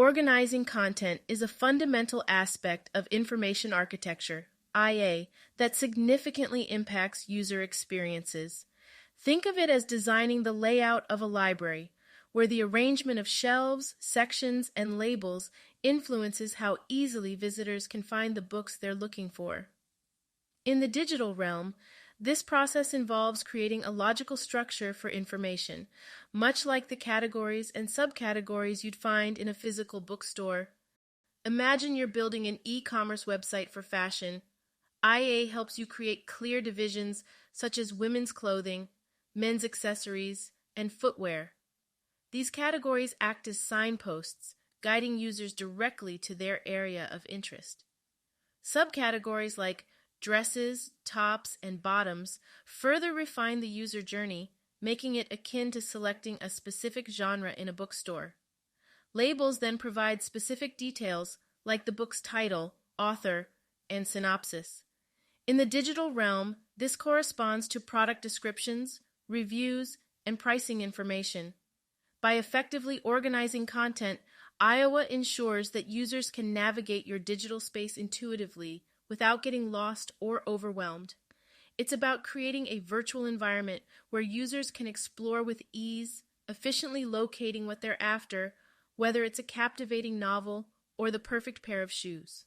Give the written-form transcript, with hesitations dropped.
Organizing content is a fundamental aspect of information architecture, IA, that significantly impacts user experiences. Think of it as designing the layout of a library, where the arrangement of shelves, sections, and labels influences how easily visitors can find the books they're looking for. In the digital realm, this process involves creating a logical structure for information, much like the categories and subcategories you'd find in a physical bookstore. Imagine you're building an e-commerce website for fashion. IA helps you create clear divisions such as women's clothing, men's accessories, and footwear. These categories act as signposts, guiding users directly to their area of interest. Subcategories like dresses, tops, and bottoms further refine the user journey, making it akin to selecting a specific genre in a bookstore. Labels then provide specific details like the book's title, author, and synopsis. In the digital realm, this corresponds to product descriptions, reviews, and pricing information. By effectively organizing content, Iowa ensures that users can navigate your digital space intuitively without getting lost or overwhelmed. It's about creating a virtual environment where users can explore with ease, efficiently locating what they're after, whether it's a captivating novel or the perfect pair of shoes.